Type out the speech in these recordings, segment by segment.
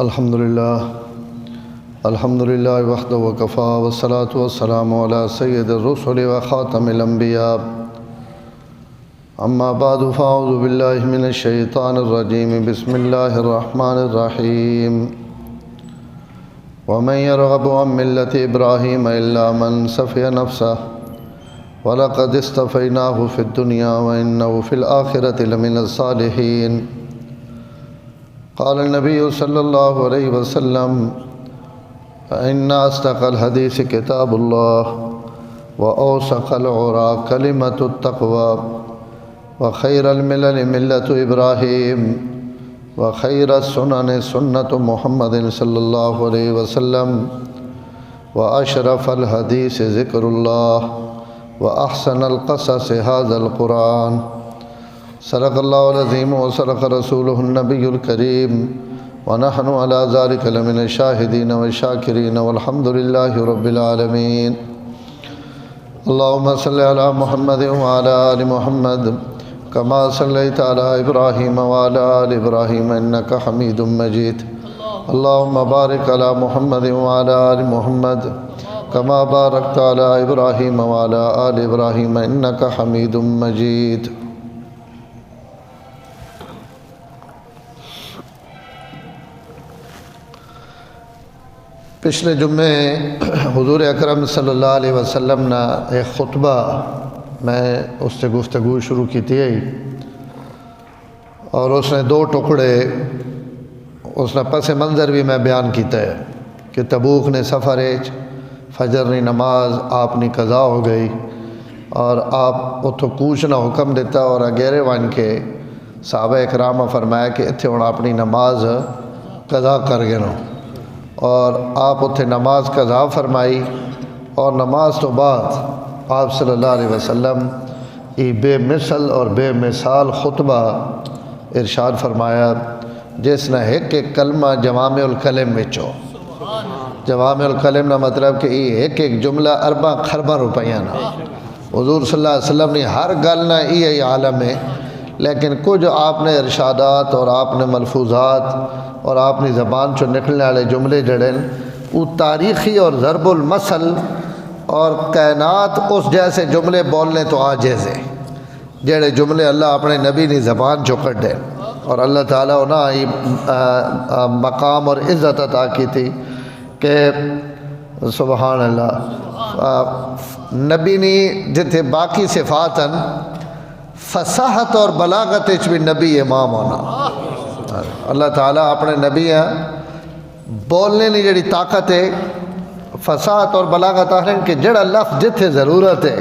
الحمدللہ وحدہ وکفا والصلاة والسلام علی سید الرسل وخاتم الانبیاء اما بعد فاعوذ باللہ من الشیطان الرجیم بسم اللہ الرحمن الرحیم ومن يرغب عن ملة إبراهيم إلا من سفه نفسه وَلَقَدِ اصْطَفَيْنَاهُ فِي الدُّنْيَا وَإِنَّهُ فِي الْآخِرَةِ لَمِنَ الصَّالِحِينَ قال النبي صلى الله عليه وسلم فإن أصدق الحديث كتاب الله وأوثق العرى كلمة التقوى وخير الملل ملة إبراهيم وخير السنن سنة محمد صلى الله عليه وسلم وأشرف الحديث ذكر الله وأحسن القصص هذا القرآن صدق الله العظيم وصدق رسوله النبي الكريم ونحن على ذلك لمن الشاهدين والشاكرين والحمد لله رب العالمين اللهم صل على محمد وعلى آل محمد كما صليت على إبراهيم وعلى آل إبراهيم إنك حميد مجيد اللهم بارك على محمد وعلى آل محمد كما باركت على إبراهيم وعلى آل إبراهيم إنك حميد مجيد پچھلے جمعے حضور اکرم صلی اللہ علیہ وسلم نے ایک خطبہ میں اس سے گفتگو شروع کی تھی اور اس نے دو ٹکڑے اس نے پس منظر بھی میں بیان کیتا ہے کہ تبوک نے سفر فجر نی نماز آپ نی قضا ہو گئی اور آپ اتھو کوچنا حکم دیتا اور اگیرے وان کے صحابہ اکرام فرمایا کہ اتھے ہونا اپنی نماز قضا کر گئے اور آپ اتھے نماز قضا فرمائی اور نماز تو بعد آپ صلی اللہ علیہ وسلم ای بے مثل اور بے مثال خطبہ ارشاد فرمایا جس نے ایک کلمہ جوامع الکلم وچو جوامع الکلم نہ مطلب کہ یہ ایک جملہ ارباں خرباں روپیاں نا حضور صلی اللہ علیہ وسلم نے ہر گل نہ یہ عالم ہے لیکن کچھ آپ نے ارشادات اور آپ نے ملفوظات اور آپ نے زبان چو نکلنے والے جملے جڑیں وہ تاریخی اور ضرب المثل اور کائنات اس جیسے جملے بولنے تو عاجز ہے جڑے جملے اللہ اپنے نبی نے زبان چو کر دیں اور اللہ تعالیٰ انہیں مقام اور عزت عطا کی تھی کہ سبحان اللہ نبی نے جتھے باقی صفاتاً فصاحت اور بلاغت بھی نبی امام ہونا اللہ تعالیٰ اپنے نبی ہیں بولنے نہیں جڑی طاقت ہے فصاحت اور بلاغت آخر کہ جڑا لفظ جتھے ضرورت ہے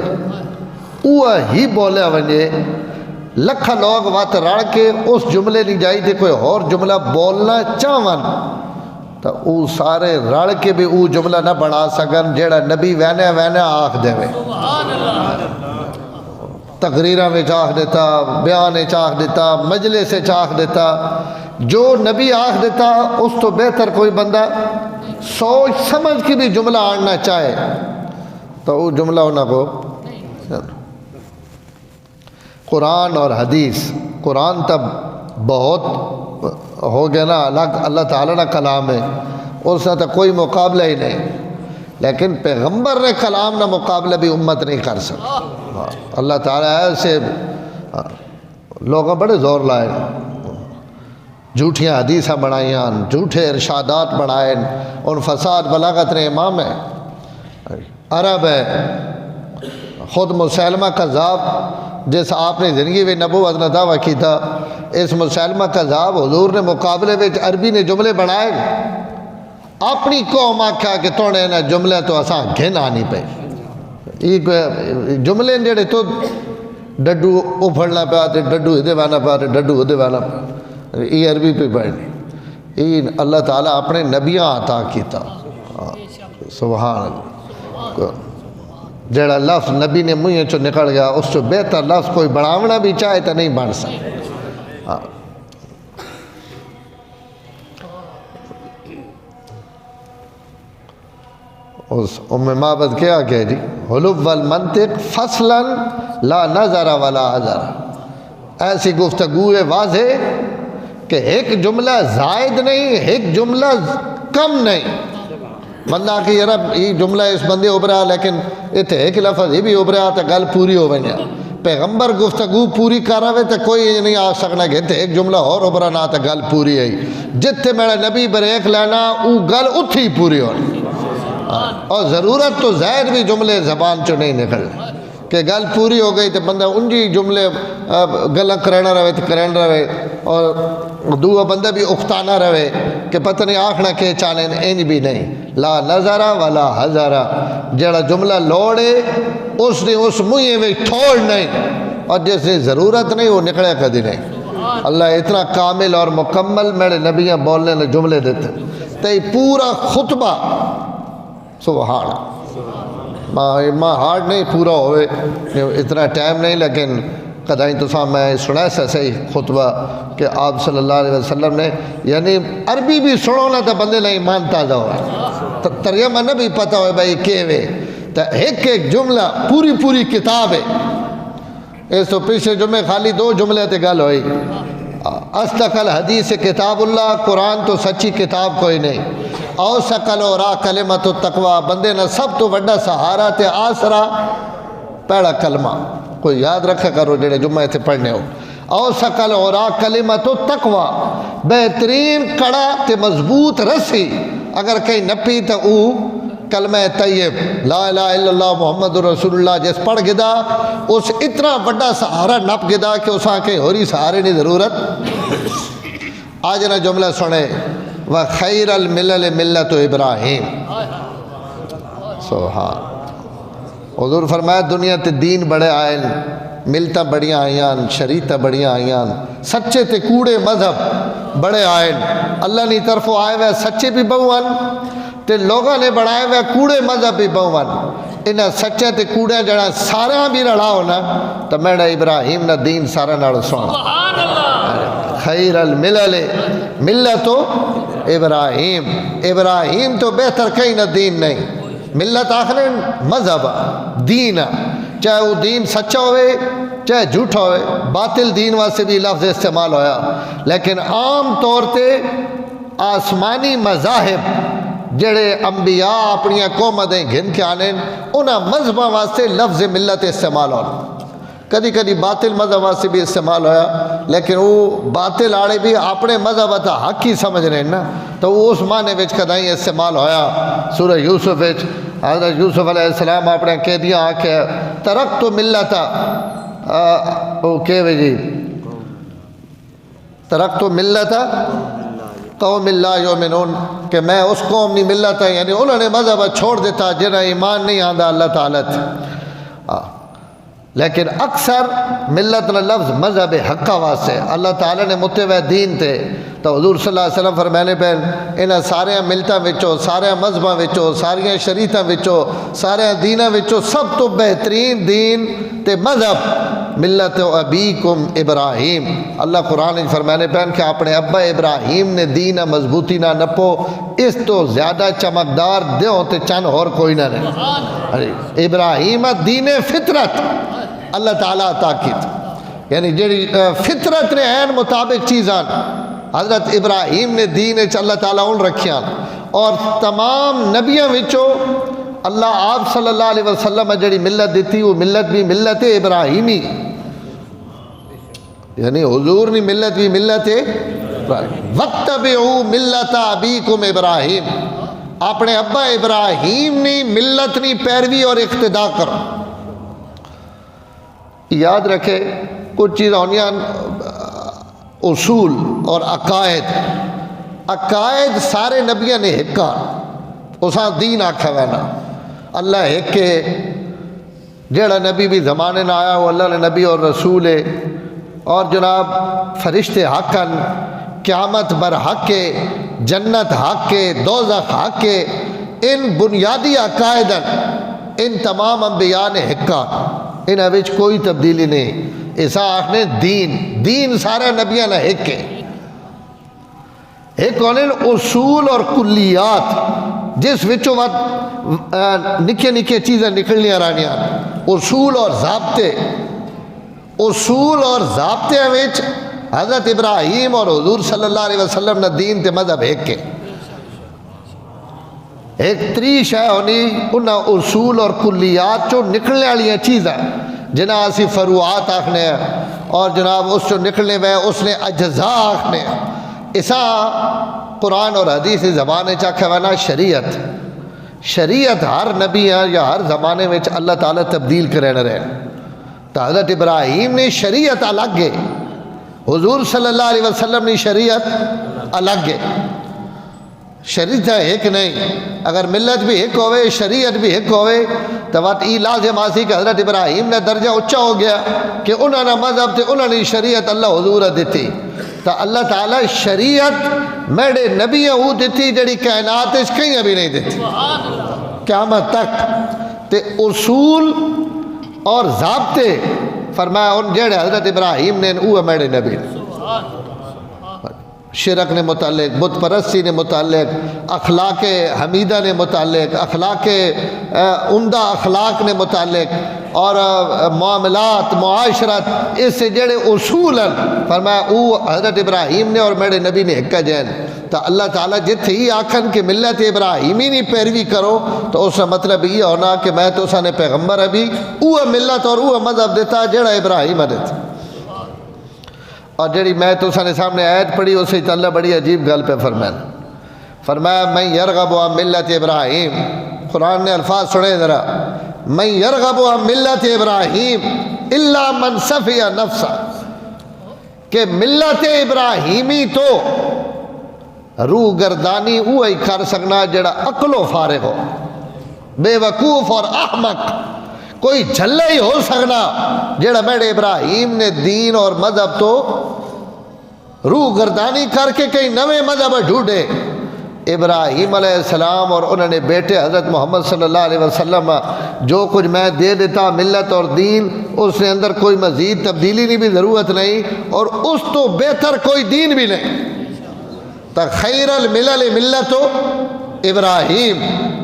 وہ ہی بولے ونجے لکھا لوگ وات رڑ کے اس جملے نہیں جائی تھے کوئی اور جملہ بولنا چاہون تو وہ سارے رڑ کے بھی وہ جملہ نہ بنا سکن جیڑا نبی وینے وینے آخ دے وے تقریرہ میں چاہ دیتا بیان چاہ دیتا مجلس سے چاہ دیتا جو نبی آخ دیتا اس تو بہتر کوئی بندہ سوچ سمجھ کی بھی جملہ آڑنا چاہے تو وہ جملہ ہونا کو قرآن اور حدیث قرآن تب بہت ہو گیا نا اللہ تعالیٰ نے کلام ہے اور اس نے تو کوئی مقابلہ ہی نہیں لیکن پیغمبر نے کلام نہ مقابلہ بھی امت نہیں کر سکتا اللہ تعالیٰ ایسے لوگوں بڑے زور لائے جھوٹیاں حدیثیں بنائیاں جھوٹے ارشادات بنائیں ان فساد بلاغت نے امام ہے عرب ہے خود مسلمہ کذاب جس آپ نے زندگی میں نبوت نہ دعویٰ کی تھا اس مسلمہ کذاب حضور نے مقابلے میں عربی نے جملے بنائے اپنی قوم آکھا کہ توڑے نا جملے تو اساں گھن آنی پہ یہ جملے جڑے تو ڈڈو ابھڑنا پہ آتے ڈڈو ہدے وانا پہ آتے ڈڈو ہدے وانا پہ یہ عربی پہ پڑھنی یہ اللہ تعالیٰ اپنے نبیاں عطا کیتا سبحان اللہ جڑا لفظ نبی نے منہ چو نکل گیا اس سے بہتر لفظ کوئی بڑھاونا بھی چاہے تو نہیں بن سکتا اس معبد کیا کہہ جی حلو والمنطق فصلا لا نظر ولا عذر ایسی گفتگو واضح کہ ایک جملہ زائد نہیں، ایک جملہ کم نہیں۔ بندہ کہ یار یہ جملہ اس بندے ابھرا لیکن اتنے ایک لفظ یہ بھی ابھرا تو گل پوری ہو گئی۔ پیغمبر گفتگو پوری کر رہے تو کوئی نہیں آ سکنا کہ اتنے ایک جملہ اور ابھرا نہ تو گل پوری ہے۔ جتنے میرا نبی بریک لینا وہ گل اتھی پوری ہونی، اور ضرورت تو زائد بھی جملے زبان چو نہیں نکلنے کہ گل پوری ہو گئی تو بندہ انجی جملے گلہ کرینا رہے تو کرین رہے، اور دوہ بندہ بھی اختانا رہے کہ پتہ نہیں آکھنا کہ چاہیں انج بھی نہیں۔ لا نظرہ ولا حضرہ، جڑا جملہ لوڑے اس نے اس مہیے میں تھوڑ نہیں، اور جس نے ضرورت نہیں وہ نکلے کدی نہیں۔ اللہ اتنا کامل اور مکمل میرے نبیاں بولنے نے جملے دیتے تو یہ پورا خطبہ سبحان ماں ہارڈ نہیں پورا ہوئے، اتنا ٹائم نہیں، لیکن قدائیں تو سا میں سنا سا صحیح خطبہ کہ آپ صلی اللہ علیہ وسلم نے یعنی عربی بھی سنو نا تو بندے نہیں ایمان تازہ ہو، ترجمہ نہ بھی پتہ ہوئے بھائی کیوے، تو ایک ایک جملہ پوری پوری کتاب ہے۔ اس تو پچھلے جمعے خالی 2 جملے تے گل ہوئی۔ اصدق الحدیث کتاب اللہ، قرآن تو سچی کتاب کوئی نہیں۔ اوثقل اورا کلمۃ التقویٰ، بندے نہ سب تو بڑا سہارا تے آسرا پہلا کلمہ، کوئی یاد رکھا کرو جڑے جمعہ تھے پڑھنے ہو۔ اوثقل اورا کلمۃ التقویٰ، بہترین کڑا تے مضبوط رسی اگر کہیں نپی تو او کلمہ طیب لا الہ الا اللہ محمد رسول اللہ جس پڑھ گدا اس اتنا بڑا سہارا نپ گدا کہ اس آنکھیں ہوری سہارے نہیں ضرورت۔ آج نہ جملہ سنے وَخَيْرَ الْمِلَلِ مِلَّةُ ابراہیم، سبحان۔ حضور فرمایا دنیا تے دین بڑے آئین، ملتا بڑیاں آئیان، شریعتہ بڑیاں آئیان، سچے تے کوڑے مذہب بڑے آئین۔ اللہ نے طرف آئے ہوئے سچے بھی بہوان تے لوگاں نے بڑھائے ہوئے کوڑے مذہب بھی بہوان۔ انہاں سچے تے کوڑے جڑا سارا بھی رڑا ہونا تو میرا ابراہیم نہ دین سارا نڑ سونا۔ خیر الملل ملت ابراہیم، ابراہیم تو بہتر کہیں نہ دین نہیں۔ ملت آخر مذہب دین، چاہے وہ دین سچا ہوئے چاہے جھوٹا ہوئے، باطل دین واسطے بھی لفظ استعمال ہویا، لیکن عام طور تے آسمانی مذاہب جڑے انبیاء اپنی قومتیں گھن کے آنے انہاں مذہباں واسطے لفظ ملت استعمال ہونا، کدی کدی باطل مذہب واسطے بھی استعمال ہویا، لیکن وہ باطل آڑے بھی اپنے مذہب تا حق ہی سمجھ رہے ہیں نا، تو وہ اس معنی وچ کدائیں استعمال ہویا۔ سورہ یوسف وچ حضرت یوسف علیہ السلام اپنے قیدیاں آکھے ترکت ملتا وہ کہوے جی ترکت ملتا قوم لا یؤمنون، کہ میں اس قوم نہیں ملتا یعنی انہوں نے مذہب چھوڑ دیتا جنہیں ایمان نہیں آندا اللہ تعالیٰ تھا۔ لیکن اکثر ملت نہ لفظ مذہب حقہ واسطے اللہ تعالیٰ نے متوع دین تھے، تو حضور صلی اللہ علیہ وسلم فرمانے پہ انہاں سارے ملتاں وچوں، سارے مذہباں وچوں، ساری شریعتاں وچوں، سارے دیناں وچوں سب تو بہترین دین تے مذہب ملت ابیکم ابراہیم۔ اللہ قرآن نے فرمانے پہ کہ اپنے ابا ابراہیم نے دین مضبوطی نہ نپو، اس تو زیادہ چمکدار دیوں تے چند اور کوئی نہ نہیں۔ ابراہیم دین فطرت اللہ تعالیٰ عطا کیت، یعنی جڑی فطرت نے عین مطابق چیزاں حضرت ابراہیم نے دین اللہ تعالیٰ ان رکھیاں، اور تمام نبیوں وچوں اللہ آپ صلی اللہ علیہ وسلم جڑی ملت دیتی وہ ملت بھی ملت ابراہیمی، یعنی حضور نے ملت بھی ملت ابراہیم۔ وَاتَّبِعُوا مِلَّةَ أَبِيكُمْ ابراہیم، اپنے ابا ابراہیم نے ملت نے پیروی اور اقتداء کرو۔ یاد رکھے کچھ چیز ہونیاں اصول اور عقائد، عقائد سارے نبیوں نے ہکا، اساں دین آکھا وینا اللہ ہکے، جیڑا نبی بھی زمانے نہ آیا وہ اللہ نے نبی اور رسول ہے، اور جناب فرشتے حقن، قیامت بر حق ہے، جنت حق ہے، دوزخ حق ہے، ان بنیادی عقائدن ان تمام انبیاء نے ہکا، ان وچ کوئی تبدیلی نہیں۔ ایسا آخنے دین سارے نبیاں نے ہکے، ایک کونن اصول اور کلیات جس وچوں نکے نکے چیزیں نکلنیاں رہنیاں، اصول اور ضابطے، اصول اور ضابطے وچ حضرت ابراہیم اور حضور صلی اللہ علیہ وسلم نے دین تے مذہب ایک کے ایک تری شے ہونی انہاں اصول اور کلیات چو نکلنے والی چیزاں جنہاں اسی فروعات آکھنے ہیں اور جناب اس چو نکلنے وے اس نے اجزاء آکھنے ہیں. اسا قرآن اور حدیث زبانے چاکھے وانا شریعت ہر نبی ہے یا ہر زمانے میں اللہ تعالیٰ تبدیل کرے نہ رہے. تو حضرت ابراہیم نے شریعت الگ ہے, حضور صلی اللہ علیہ وسلم نے شریعت الگ ہے. شریعت ایک نہیں, اگر ملت بھی ایک ہوئے شریعت بھی ایک ہوئے تو بات ای لازم آسی کہ حضرت ابراہیم نے درجہ اچھا ہو گیا کہ انہوں نے مذہب تھے, انہوں نے شریعت اللہ حضور دیتی. تو اللہ تعالیٰ شریعت میرے نبی ہوں دیتی جڑی کائنات اس کہیں ابھی نہیں دیتی قیامت تک. تے اصول اور ضابطے فرمایا ان جڑے حضرت ابراہیم نے وہ میرے نبی نے. شرک نے متعلق, بت پرستی نے متعلق, اخلاق حمیدہ نے متعلق, اخلاق عمدہ اخلاق نے متعلق اور معاملات معاشرت اس سے جڑے اصول ہیں فرمایا او حضرت ابراہیم نے اور میرے نبی نے ایک جین. تو اللہ تعالیٰ جتھے ہی آکھن کہ ملت ابراہیمی نہیں پیروی کرو تو اس کا مطلب یہ ہونا کہ میں تو سانے پیغمبر ابھی وہ ملت اور وہ مذہب دیتا جڑا ابراہیم دیتا. اور جڑی میں تو سانے سامنے آیت پڑھی اسے تو اللہ بڑی عجیب گل پہ فرمایا میں یرغب عن ملت ابراہیم. قرآن نے الفاظ سنے ذرا, میں یرغب عن ملت ابراہیم الا من صفی نفسا, کہ ملت ابراہیمی تو روح گردانی وہی کر سکنا جڑا عقل و فارغ ہو, بے وقوف اور احمق کوئی جھلے ہی ہو سکنا جڑا میرے ابراہیم نے دین اور مذہب تو روح گردانی کر کے کئی نوے مذہب ڈھونڈے. ابراہیم علیہ السلام اور انہوں نے بیٹے حضرت محمد صلی اللہ علیہ وسلم جو کچھ میں دے دیتا ملت اور دین اس نے اندر کوئی مزید تبدیلی نہیں بھی ضرورت نہیں اور اس تو بہتر کوئی دین بھی نہیں. خیر الملل ملت ابراہیم,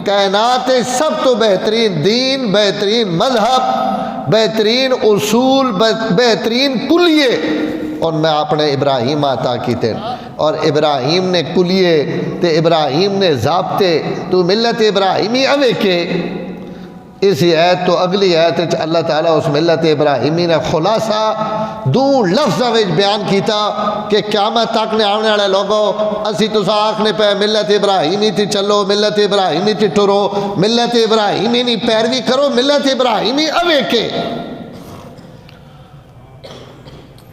کائنات سب تو بہترین دین, بہترین مذہب, بہترین اصول, بہترین کلیے اور میں اپنے ابراہیم عطا کیتے. اور ابراہیم نے کلیے تے ابراہیم نے ضابطے تو ملت ابراہیمی اوے کے. اسی آیت تو اگلی آیت اللہ تعالیٰ اس ملت ابراہیمی نے خلاصہ دو لفظ بیان کیتا کہ قیامت تک نے آنے والے لوگوں اسی تو آکھنے پہ ملت ابراہیمی تھی چلو, ملت ابراہیمی تھی ٹرو, ملت ابراہیمی نہیں پیروی کرو, ملت ابراہیمی اوے کے.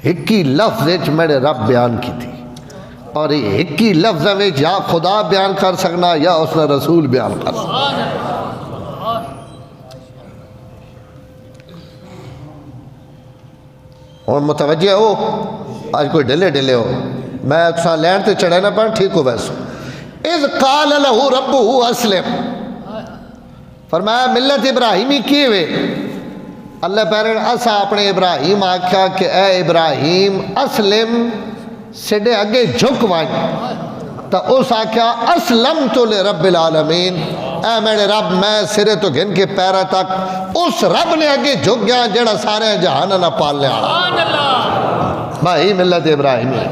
ایک ہی لفظ میرے رب بیان کی تھی اور ایک ہی لفظ میں یا خدا بیان کر سکنا یا اس نے رسول بیان کر سکنا. اور متوجہ ہو آج کوئی ڈلے ہو میں اکساں لین تے چڑھے نہ پڑھ ٹھیک ہو ویسو. اذ قال له ربه اسلم, فرمایا ملت ابراہیمی کیے ہوئے اللہ پیرن اسا اپنے ابراہیم آکھا کہ اے ابراہیم اسلم سڈے اگے جھک وائیں. تو اس آکھا اسلمت لرب العالمین, اے میرے رب میں سرے تو گھن کے پیرا تک اس رب نے اگے جھک گیا جڑا سارے جہان نہ پالنے آیا. بھائی ملت ابراہیمی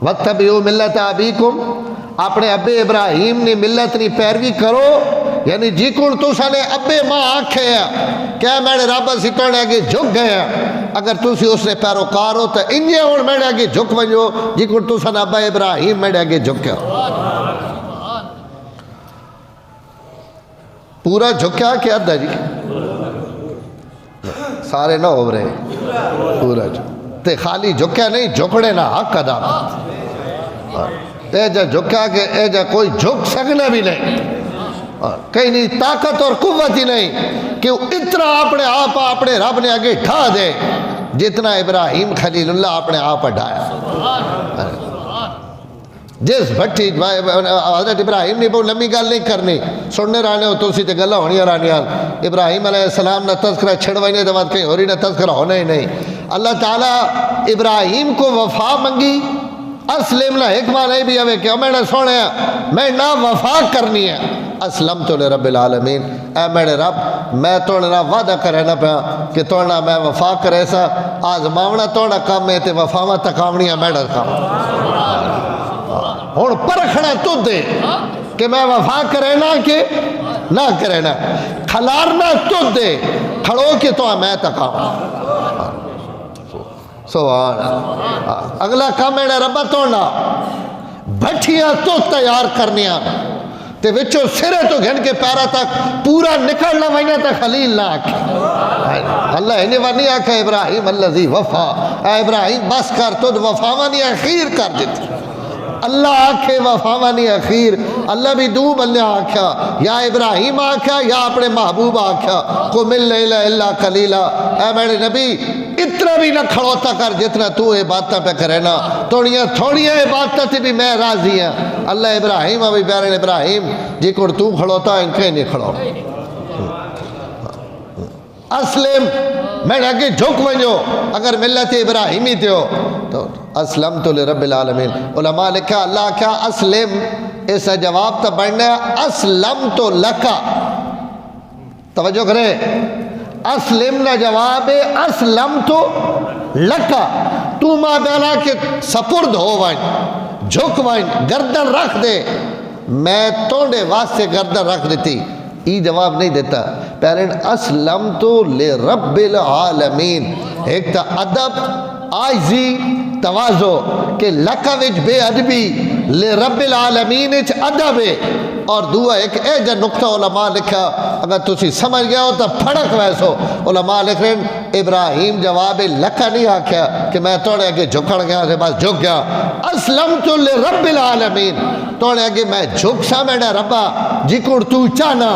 واتبعوا ملت ابیکم, اپنے ابے ابراہیم نے ملت نی پیروی کرو. یعنی جی کون تو سانے ابے ماں آکھے ہیں کہ میرے رب اسی توڑے آگے جھک گئے ہیں, اگر تسی اس نے پیروکار ہو تو انجے اور میرے آگے جھک ونجو جی کون تو سانے ابا ابراہیم میرے آگے جھک گئے. پورا جھکیا کہ ادھا جی سارے نہ ہو رہے پورا تے خالی جھکیا نہیں جھکڑے نہ حق ادا اے جا جھکیا کہ اے جا کوئی جھک سکنا بھی نہیں, کہیں نہیں طاقت اور قوت ہی نہیں کہ اتنا اپنے آپ اپنے رب نے آگے ڈھا دے جتنا ابراہیم خلیل اللہ اپنے آپ ڈھایا. جس بھٹی حضرت ابراہیم نے بہت لمبی گل نہیں کرنی سننے رانے ہو تو اسی تے گلہ ہونی رانی ابراہیم علیہ السلام نہ تذکرہ چھڑوائنے دے بعد کہیں اور ہی نہ تذکرہ ہونا ہی نہیں. اللہ تعالیٰ ابراہیم کو وفا منگی اسلم نہ حکمہ نہیں بھی ہوئے کہ میں نے سونے میں نہ وفا کرنی ہے اسلم تو رب العالمین اے میرے رب میں توڑے نہ وعدہ کرے نہ پیا کہ توڑنا میں وفا کرے سا آزماونا توڑا کام میں تے وفاوہ تکاونیاں میرا کام ہون پرکھنا تو دے کہ میں وفا کرے نہ کہ نہ کرے نہ کھلارنا تو دے کھڑو کہ تو میں تکاونا سبحان اگلا کام میرے ربا توڑنا بھٹیاں تو تیار کرنیاں تے وچو سرے تو گھن کے پیرا تک پورا نکلنا وینا تا خلیل نہ آکھے اللہ انہیں وانی آکھے ابراہیم اللذی وفا اے ابراہیم بس کر تو وفاوانی اخیر کر دیتی اللہ آکھے وفاوانی اخیر اللہ بھی دو بلنے آکھا یا ابراہیم آکھا یا اپنے محبوب آکھا قم اللیل الا قلیلا اے میرے نبی اتنا بھی نہ کھڑوتا کر جتنا تو عبادتہ پہ کرے نا تھوڑیاں عبادتہ تھی بھی میں راضی ہیں اللہ ابراہیم ابھی پیارے ابراہیم جی کڑ تو کھڑوتا ان کے نہیں کھڑو اسلم میں نے آگے جھک ونجو اگر ملت ابراہیمی تھے ہو تو اسلم تو لرب العالمین علماء لکھا اللہ کیا اسلم اس جواب تا بڑھنے اسلم تو لکا توجہ کرے اسلم نہ جواب اسلم تو لکا تو ماں بیانا کہ سپرد ہو وائن جھک وائن گردن رکھ دے میں توڑے واسطے گردن رکھ دیتی ای جواب نہیں دیتا پیرن اسلم تو لرب العالمین ایک تا ادب آئزی توازو کہ لکا وچ بے ادبی لرب العالمین اچ ادب ہے اور دعا ایک ایجا نقطہ علماء لکھا اگر تسی سمجھ گیا ہو تو پھڑک ویسو علماء لکھ رہے ہیں ابراہیم جواب لکا نہیں آکھیا کہ میں توڑے کہ جھکڑ گیا سے بس جھک گیا اسلم تو لرب العالمین توڑے کہ میں جھک سا میڈا ربا جکڑ تو چانا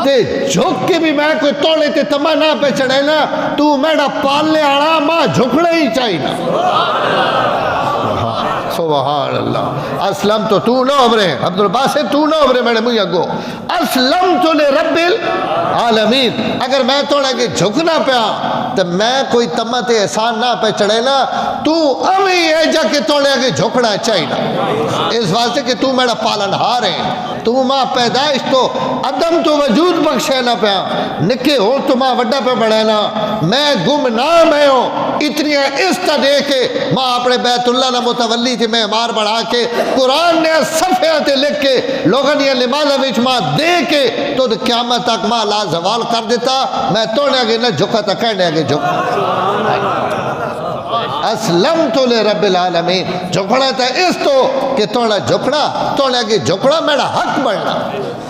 تے جھک کے بھی میں کوئی توڑے تے تمنا پہ چڑھے نا تو میڈا پالنے آڑا ماں جھکڑے ہی چاہی نا سبحان اللہ اسلم تو نہ عبرے عبدالباسط تو نہ عبرے میرے مجھے گو اسلم تو لرب العالمین اگر میں توڑا کہ جھکنا پیا تو میں کوئی تمت احسان نہ پہ چڑھے نا تو امی ہے جا کے توڑے کہ جھکنا چاہیے نا اس واسطے کہ تو میرا پالن ہار ہے تو ماں پیدائش تو عدم تو وجود بخشے نہ پیا نکے ہو تو ماں وڈا پہ بڑھے نا میں گمنام ہے ہوں اتنی اس طرح کے ماں اپنے بیت اللہ نہ متولی تھی میں مار بڑھا کے قرآن نے صفحات لکھ کے لوگن یہ لماذا وچ ماں دے کے تو قیامت تک ماں لا زوال کر دیتا میں توڑے گے نہ جھکا تا کہنے گے جھکا اسلم تو لرب العالمین جھکڑا تا اس تو کہ توڑا جھکڑا توڑے گے جھکڑا میرا حق بڑھنا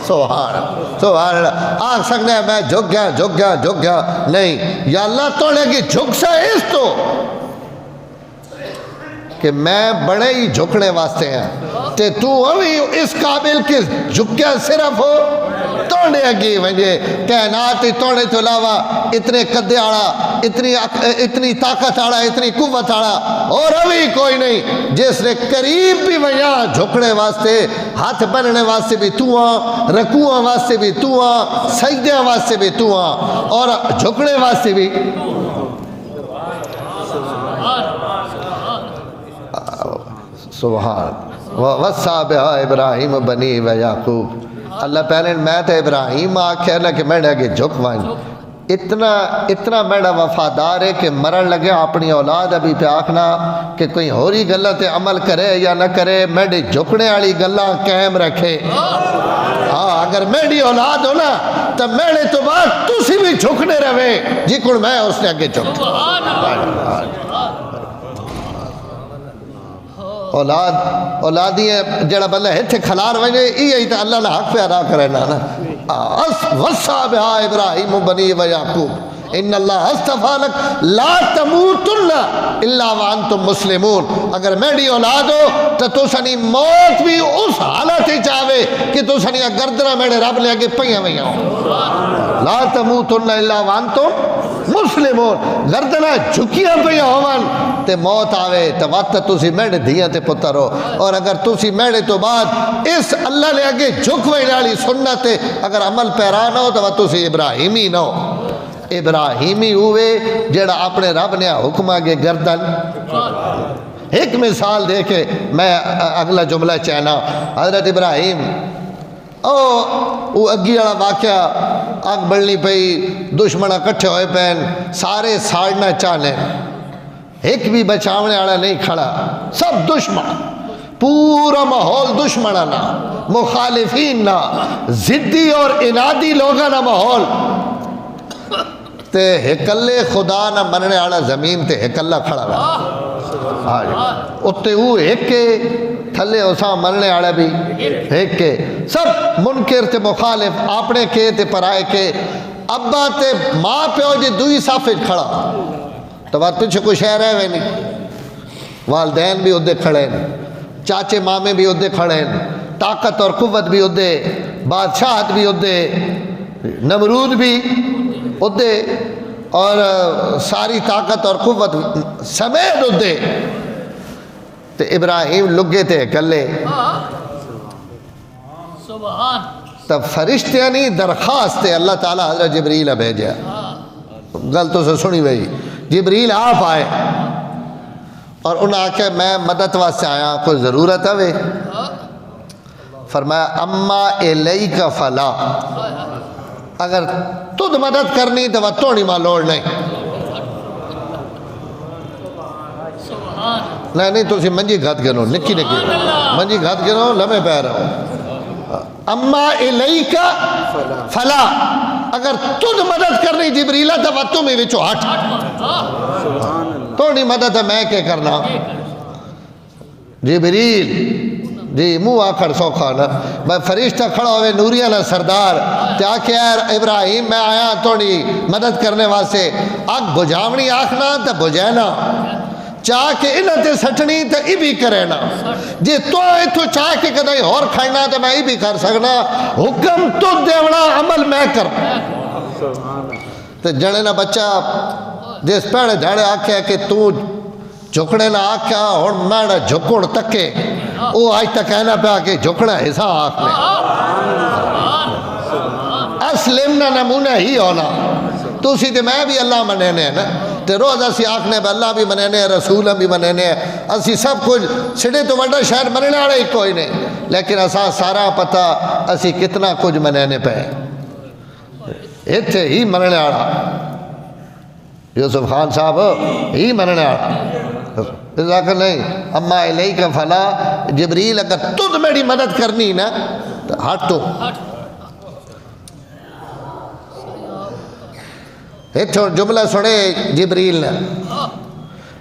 سبحان اللہ آنکھ سکنے میں جھک گیا نہیں یا اللہ توڑے گے جھک سا اس تو کہ میں بڑے ہی جھکنے واسطے ہیں تے تو ابھی اس قابل کے جھکیا صرف ہو توڑے گی ونجے کائنات توڑے تو علاوہ اتنے قدے آڑا اتنی طاقت آڑا اتنی قوت آڑا اور ابھی کوئی نہیں جس نے قریب بھی وہاں جھکنے واسطے ہاتھ بننے واسطے بھی تو آن رکوعاں واسطے بھی تو آن سجدے واسطے بھی تو آن اور جھکنے واسطے بھی سبحان وَوَصَّى بِهَا ابراہیم بنی و یعقوب اللہ پہلے میں تو ابراہیم آکھے نہ کہ میں نے آگے جھک وائن اتنا میرا وفادار ہے کہ مرن لگے اپنی اولاد ابھی پہ آکھنا کہ کوئی ہوری گلہ تے عمل کرے یا نہ کرے میرے جھکنے والی گلہ قائم رکھے ہاں اگر میری اولاد ہو نا تو میرے تو بعد تسی بھی جھکنے رہے جی کن میں اس نے آگے جھک اولادی جڑا بندہ ہتھے کھلار وجے یہی تو اللہ نے حق پہ ادا کرے نا وصّى بها ابراہیم بنی و یعقوب ان اللہ اصطفیٰ لک لا تموتن الا وانتم مسلمون اگر میری اولاد ہو تو تو سنی موت بھی اس حالت ہی چاہوے کہ تو سنی گردنہ میرے رب لے آگے پہیاں ویاں ہوں لا تموتن الا وانتم مسلمون گردنہ جھکیاں پہیاں ہوان تے موت آوے تو وقت تسی میرے دھیاں تے پتر ہو اور اگر تسی میرے تو بعد اس اللہ نے آگے جھکوے نالی سنت اگر عمل پیران ہو تو تسی ابراہیمی نہ ہو ابراہیمی ہوئے جڑا اپنے رب نے حکم آگے گردن ایک مثال دے کے میں اگلا جملہ چہنا. حضرت ابراہیم وہ اگی والا واقعہ، اگ بڑھنی پئی، دشمن کٹھے ہوئے پین، سارے ساڑنا چاہنے، ایک بھی بچاونے والا نہیں کھڑا، سب دشمن، پورا ماحول دشمنانا، مخالفین نا، ضدی اور انادی لوگاں نا ماحول. تے ہکلے خدا نہ مننے والا زمین تے ہکلا کھڑا ہوا، اتے وہ ایک کے تھلے اساں مننے والا بھی ایک کے، سب منکر تے مخالف، اپنے کے تے پرائے کے. ابا تے ماں پیو جی دوئی صافے کھڑا تو بات پیچھے کوئی شہر ہے وے نہیں، والدین بھی ادھے کھڑے ہیں، چاچے مامے بھی ادھے کھڑے ہیں، طاقت اور قوت بھی ادھے، بادشاہت بھی ادھے، نمرود بھی ادھے، اور ساری طاقت اور قوت سمیت ادھے. تو ابراہیم لگے تھے کلے. تب فرشتے نہیں درخواست اللہ تعالیٰ حضرت جبریل بھیجا. گل تو سے سنی بھائی، جبریل آپ آئے اور انہوں نے آکے میں مدد واسطے آیا، کوئی ضرورت ہے؟ فرمایا اما الیک فلا، اگر تُدھ مدد کرنی تو وہ توڑی ماں لوڑ نہیں. نہیں تو اسی منجی گھت گنو، نکی نکی منجی گھت گنو، لمحے پہ رہو. اما الیک فلا، اگر تُدھ مدد کرنی جبریلہ تو وہ تمہیں وچو ہٹ، توڑی مدد ہے میں کیا کرنا. جبریل جی منہ آکھڑ سوکھا نا، میں فرشتہ کھڑا ہوئے نوریہ نا سردار تے آکھے ابراہیم میں آیا توڑی مدد کرنے واسے، آگ بجھاونی آکھنا تا بجھینا، چاہ کے انہاں تے سٹنی تا ای بھی کرینا، جی تو ایتھو چاہ کے کدائی اور کھڑنا تا میں ای بھی کر سکنا، حکم تو دیونا عمل میں کر. تے جڑے نا بچہ جس پیڑے جھاڑے آکھے کہ تو جھکڑے نہ آکھا اور میڑا جھکڑ تکے، وہ آج تک کہنا پہ کہ جھکڑا حصہ آکھنے. اسلم نہ نمونہ ہی ہونا، تو اسی دے میں بھی اللہ منینے ہیں نا، تے روز اسی آکھنے پہ اللہ بھی منینے ہیں، رسول بھی منینے ہیں، اسی سب کچھ سڑے تو وڈا شہر منینے آڑے ہی کوئی نہیں، لیکن اساں سارا پتہ اسی کتنا کچھ منینے پہ اتھے ہی منینے آڑا. یوسف خان صاحب ہی منینے آڑا اس آکھر نہیں. اما الیک فلا، جبریل اگر تُدھ میری مدد کرنی نا تو ہٹ تو. ایک جملہ سنے جبریل نے،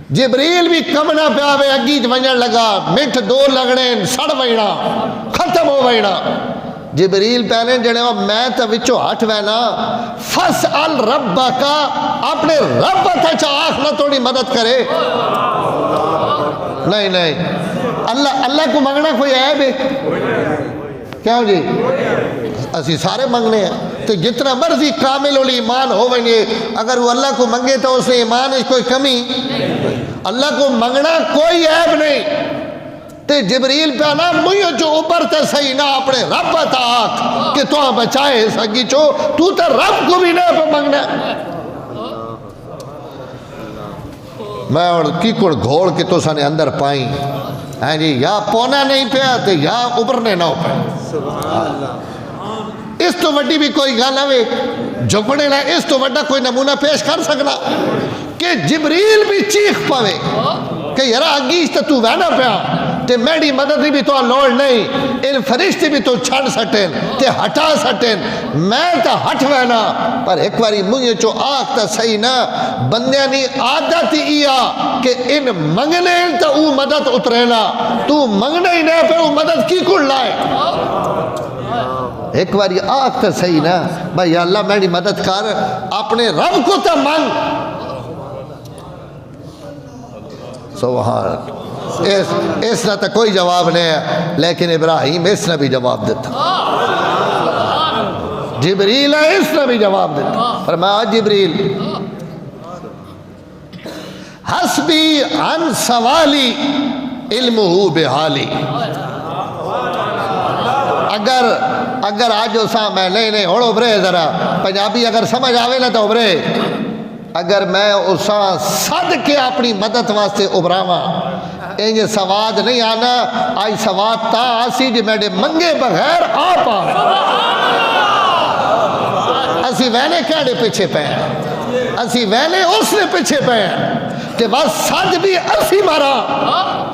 جبریل بھی کمنا پہ آوے اگیج ونجن لگا، منٹ دو لگنے سڑ وینا ختم ہو وینا. جبریل پہنے جڑے ہو میں تا وچو ہٹ وینا، فَاسْأَلْ رَبَّكَ، اپنے رب تا چاہ نہ توڑی مدد کرے. نہیں نہیں، اللہ کو منگنا کوئی عیب ہے کیا ہو جی؟ اسی سارے منگنے ہیں، تو جتنا مرضی کامل ایمان ہو ونجے، اگر وہ اللہ کو منگے تو اس نے ایمان اس کوئی کمی، اللہ کو منگنا کوئی عیب نہیں. تے جبریل پہ آنا مجھے جو اوپر تے صحیح نہ اپنے رب تا آکھ کہ تو بچائے سگی چو، تو تے رب کو بھی نہ پہ منگنا. میں اور کی کڑ گھوڑ کے تو سانے اندر پائیں ہیں جی، یا پونا نہیں پیا تے یا ابرنے نہ ہو پائیں. اس تو وڈی بھی کوئی گانا وے جھکڑے نہ، اس تو وڈا کوئی نمونہ پیش کر سکنا کہ جبریل بھی چیخ پاوے کہ یرا اگیش تا تو وینا پیا تے میری مدد بھی تو لوڑ نہیں، ان فرشتے بھی تو چھڑ سٹیں تے ہٹا سٹیں، میں تا ہٹ وینا. پر ایک باری مجھے چو آکھ تا صحیح نا، بندیاں نہیں عادت ایا کہ ان منگنے تا او مدد اترینا، تو منگنے ہی نہیں پہ او مدد کی کڑ لائے. ایک باری آکھ تا صحیح نا، بھائی یا اللہ میری مدد کر، اپنے رب کو تا منگ. سبحان اس نے تو کوئی جواب نہیں ہے، لیکن ابراہیم اس نے بھی جواب دیتا، جبریل ہے اس نے بھی جواب دیتا. فرمایا جبریل حسبی عن سوالی علمہ بحالی. اگر آج اسا میں نہیں ہوڑ ابرے ذرا پنجابی اگر سمجھ آوے نا تو ابرے، اگر میں اسا صد کے اپنی مدد واسطے ابراواں یہ سواد نہیں آنا آئی سواد تا آسی جی میڈے منگے بغیر آپ اسی وینے کہڑے پیچھے پہ ہیں اسی وینے اس نے پیچھے پہ ہیں کہ بس سج بھی اسی مارا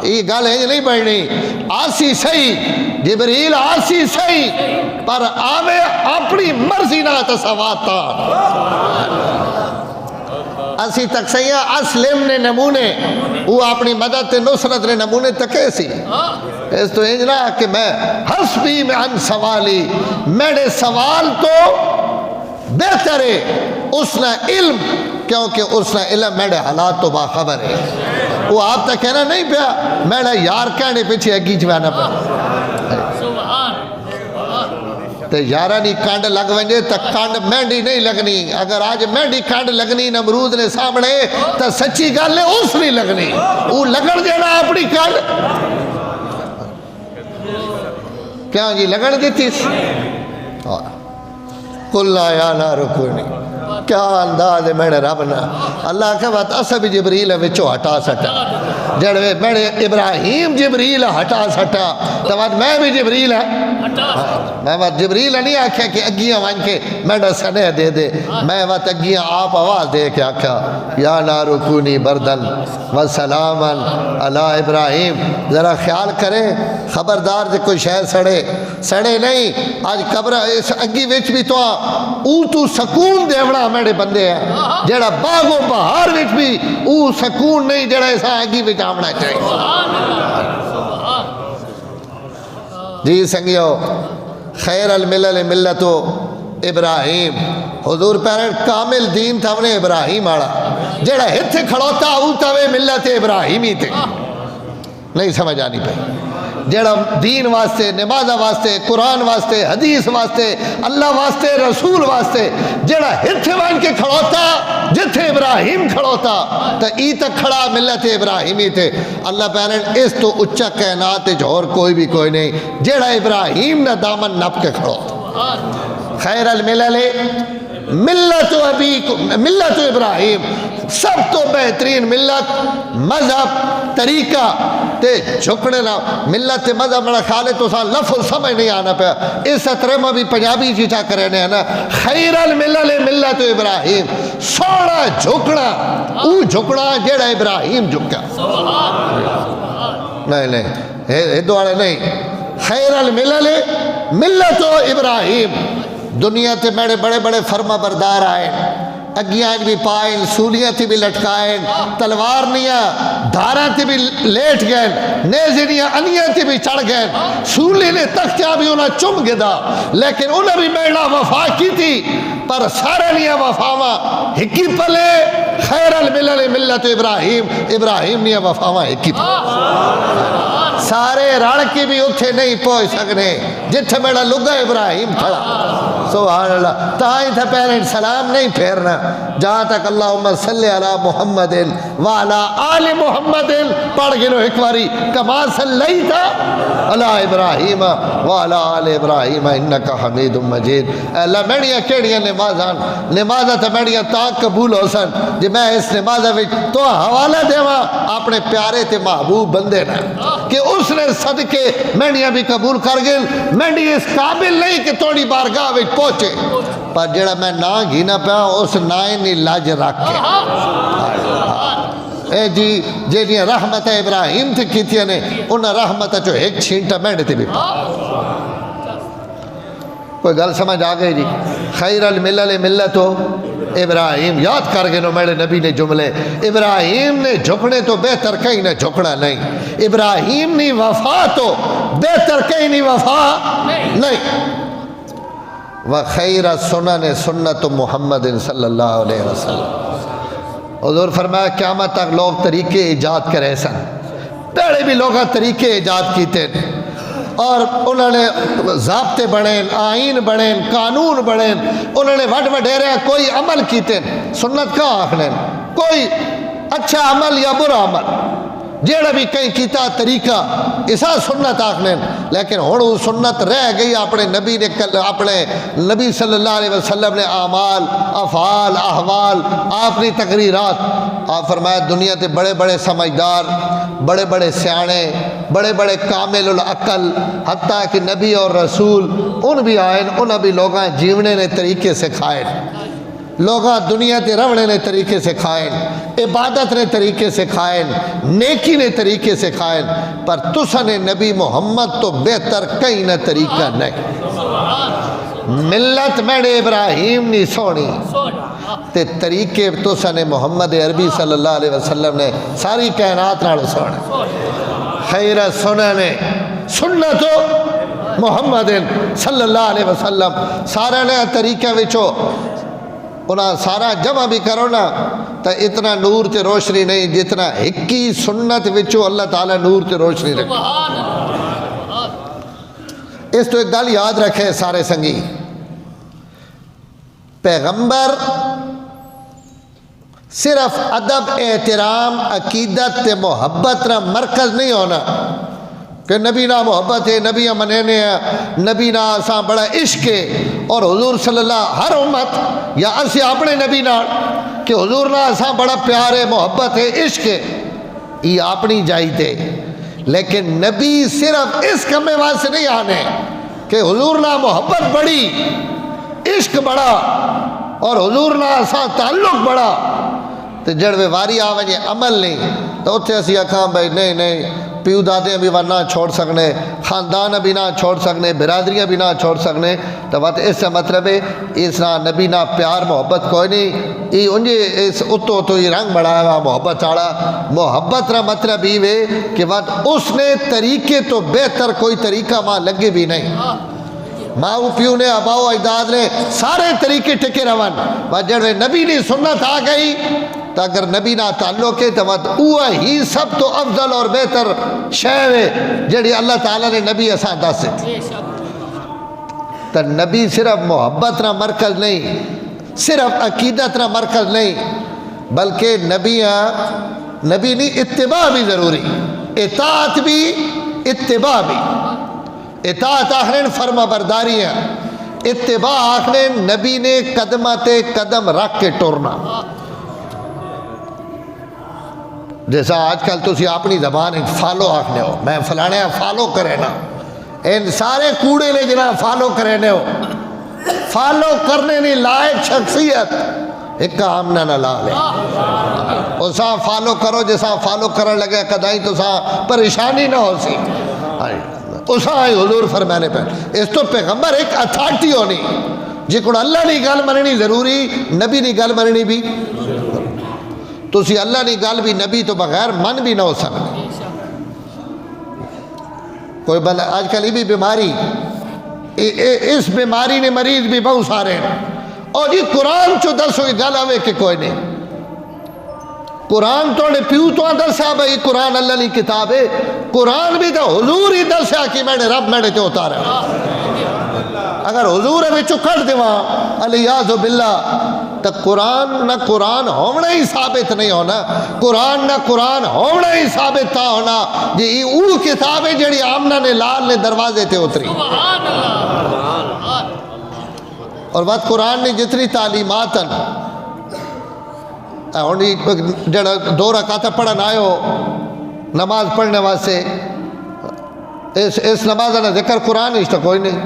یہ گل ہے نہیں بڑھنی آسی صحیح جبریل آسی صحیح پر آوے اپنی مرضی نہ تصوات تا اسی تک سیاں اسلم نے نمونے وہ اپنی مدد نصرت نے نمونے تکے سی اس تو انجنا کہ میں حسبی میں ان سوالی میرے سوال تو بہتر ہے اس نے علم کیونکہ اس نے علم میرے حالات تو باخبر ہے وہ آپ تک کہنا نہیں پیا میرا یار کہنے پیچھے اگی جوانا پیا تو یارانی کانڈ لگ ونجے تو کانڈ مہنڈی نہیں لگنی اگر آج مہنڈی کانڈ لگنی نمرود نے سامنے تو سچی گل ہے اس نہیں لگنی وہ لگن دینا اپنی کانڈ کیا جی لگن دیتی قُلْ لَا يَا نَارُ كُونِي کیا انداز ہے میرے رب نا اللہ کے بعد اصب جبریل وچو ہٹا سٹا جڑوے میرے ابراہیم جبریل ہٹا سٹا تو بعد میں بھی جبریل ہے میں بعد جبریل نہیں آکھا کہ اگیاں وان کے میرے سنے دے دے میں بعد اگیاں آپ آواز دے کے آکھا یا نارو کونی بردن و سلامن علی ابراہیم ذرا خیال کرے خبردار دے کوئی شہر سڑے نہیں آج قبر اس اگی وچ بھی تو سکون دیوڑا میرے بندے ہیں جڑا باغ و بہار وچ بھی او سکون نہیں جڑا ایسا اگی وچ آمنا چاہیے جی سنگیو خیر الملل ملت ابراہیم حضور پیرن کامل دین تھا انہیں ابراہیم آڑا جڑا ہتھ کھڑوتا او تاوے ملت ابراہیمی تھے نہیں سمجھ آنی پہ جڑا دین واسطے نمازہ واسطے قرآن واسطے حدیث واسطے اللہ واسطے رسول واسطے جڑا ہتھ وان کے کھڑوتا جتھے ابراہیم کھڑوتا تا ای تک کھڑا ملت ابراہیمی تھے اللہ پہنن اس تو اچھا کائنات جھور کوئی نہیں جڑا ابراہیم نہ دامن نپ کے کھڑوتا خیر الملل ملت ابراہیم سب تو بہترین ملت مذہب طریقہ تے جھکڑے نہ ملت مذہب میرا خیال ہے تو سا لفظ سمجھ نہیں آنا پیا اس سطرے میں بھی پنجابی چیچا کرے نے نا خیر الملل ملت ابراہیم سوڑا جھکڑا او جھکڑا جیڑا ابراہیم جھکا نہیں دوارے نہیں خیر الملل ملت ابراہیم دنیا تے میرے بڑے بڑے فرما بردار آئے اگیاں بھی پائیں سولیاں تھی بھی لٹکائیں تلوار نیاں دھاراں تھی بھی لیٹ گئے نیزنیاں انیاں تھی بھی چڑھ گئے سولی نے تختیاں بھی انہاں چم گدا لیکن انہاں بھی میڑا وفا کی تھی پر سارے نیاں وفاواں ہکی پلے خیر الملل ملت ابراہیم نیاں وفاواں ہکی پلے سارے رڑ کی بھی اتھے نہیں پہنچ سکنے جتھے میرا لگا ابراہیم کھڑا سبحان اللہ تاہی تھا پہلے سلام نہیں پھیرنا جہاں تک اللہم صلی علی محمد وعلا آل محمد پڑھ گنو ایک باری کما صلیتا علی ابراہیم وعلا آل ابراہیم انکا حمید مجید اللہ میڑیاں کیڑیاں نمازہ تا میڑیاں تاک قبول ہو سن جی میں اس نمازہ وچ تو حوالہ دیواں اپنے پیارے تے محبوب بندے نا کہ اس نے صدقے میڑیاں بھی قبول کر گئے میڑی اس قابل نہیں کہ توڑی بارگاہ وچ پہنچے پر جڑا میں نا گھینا پیا اس نائیں نہیں لاج رکھے اے جی جیڑیاں رحمت ابراہیم تھی کی تھی نے انہاں رحمت جو ایک چھینٹا میڑے تھی بھی کوئی گل سمجھ آگئے جی خیر الملل ملت ابراہیم یاد کر گئے نو میرے نبی نے جملے ابراہیم نے جھکنے تو بہتر کہیں نہ جھکنا نہیں ابراہیم نے وفا تو بہتر کہیں نہیں وفا نہیں وخیر سنن سنت محمد صلی اللہ علیہ وسلم حضور فرمایا قیامت تک لوگ طریقے ایجاد کرے سن پہلے بھی لوگاں طریقے ایجاد کیتے اور انہوں نے ضابطے بڑھیں آئین بڑھیں قانون بڑھیں انہوں نے وڈ وڈیرے کوئی عمل کیتے سنت کا آخنے کوئی اچھا عمل یا برا عمل جیڑا بھی کہیں کیتا طریقہ اسا سنت آکھنے، لیکن ہن وہ سنت رہ گئی اپنے نبی نے، اپنے نبی صلی اللہ علیہ وسلم نے اعمال، افعال، احوال، آپ نے تقریرات، آپ فرمایا دنیا تے بڑے بڑے سمجھدار، بڑے بڑے سیانے، بڑے بڑے کامل العقل، حتیٰ کہ نبی اور رسول ان بھی آئے، انہاں بھی لوگاں جیونے نے طریقے سے کھائے، لوگاں دنیا تے رونے نے طریقے سے کھائیں، عبادت نے طریقے سے کھائیں، نیکی نے طریقے سے کھائیں، پر تسا نے نبی محمد تو بہتر کہیں نہ طریقہ نہیں، ملت میڈے ابراہیم نی سونی تے طریقے تسا نے محمد عربی صلی اللہ علیہ وسلم نے ساری کائنات نال سونے، خیر سننے سنتو محمد صلی اللہ علیہ وسلم، سارے نے طریقے وچو انہاں سارا جمع بھی کرو نا تو اتنا نور تے روشنی نہیں جتنا ہکی سنت وچو اللہ تعالیٰ نور تے روشنی رکھے۔ اس تو ایک گل یاد رکھے سارے سنگی، پیغمبر صرف ادب، احترام، عقیدت تے محبت نہ مرکز نہیں ہونا کہ نبی نا محبت ہے، نبی منینے ہیں، نبی نا اساں بڑا عشق ہے، اور حضور صلی اللہ ہر امت یا اسی اپنے نبی نا کہ حضور نا اساں بڑا پیار ہے، محبت ہے، عشق ہے، یہ اپنی جائی تے، لیکن نبی صرف اس کمے واسطے نہیں آنے کہ حضور نا محبت بڑی، عشق بڑا، اور حضور نا اساں تعلق بڑا، تو جڑوے واری آوے عمل نہیں تو اتھے اسی اکھاں بھائی نہیں پیو دادے بھی نہ چھوڑ سکنے، خاندان بھی نہ چھوڑ سکنے، برادریاں بھی نہ چھوڑ سکنے، تو بات اس سے مطلب ہے اس نہ نبی نہ پیار محبت کوئی نہیں، یہ انجے اس اتو تو یہ رنگ بڑھایا ہوا محبت آڑا، محبت نہ مطلب یہ ہے کہ بات اس نے طریقے تو بہتر کوئی طریقہ ماں لگے بھی نہیں، ماں پیو نے اباؤ اجداد نے سارے طریقے ٹکے روان، بات جڑوے نبی نے سنت آ گئی تو اگر نبی نہ تعلق ہے تو وہ ہی سب تو افضل اور بہتر شے ہے جڑی اللہ تعالیٰ نے نبی اساں دس ہے، تو نبی صرف محبت نہ مرکز نہیں، صرف عقیدت نہ مرکز نہیں، بلکہ نبی نہیں اتباع بھی ضروری، اطاعت بھی اتباع بھی، اطاعت آخرین فرما برداری ہے، اتباع آخرین نبی نے قدمات قدم رکھ کے ٹورنا، جیسا آج کل تو اپنی زبان فالو آکھنے ہو، میں فلانے فالو کرے نا، ان سارے کوڑے نے جنا فالو کرے ہو، فالو کرنے نہیں لائق شخصیت ایک کام نہ لا لے، اسا فالو کرو جیسا فالو کرن لگے کدائی تو سا پریشانی نہ ہو سی، اسا آئی حضور فرمانے پہ اس تو پیغمبر ایک اتھارٹی ہونی جی کو اللہ نہیں گل مننی ضروری، نبی نہیں گل مننی بھی تو اسی اللہ نہیں گل بھی نبی تو بغیر من بھی نہ ہو سکتے، کوئی بلا آج کل یہ بھی بیماری، اس بیماری نے مریض بھی بہت سارے ہیں، اور یہ قرآن چو دسو یہ گل آوے کہ کوئی نہیں، قرآن تو نے پیو تو دسیا بھائی قرآن اللہ نہیں کتاب ہے، قرآن بھی تو حضور ہی دسیا کہ میں نے رب میں نے تے اتارا، اگر حضور میں چکڑ دیواں علیہ باللہ تو قرآن نہ قرآن ہونا ہی ثابت نہیں ہونا، قرآن نہ قرآن ہونا ہی ثابت تھا ہونا جی یہ او کتاب ہے جڑی آمنہ نے لال نے دروازے تے اتری، اور بات قرآن نے جتنی تعلیمات جڑا 2 رکعت پڑھن آئے ہو نماز پڑھنے واسطے، اس نماز نے ذکر قرآن اس تو کوئی نہیں،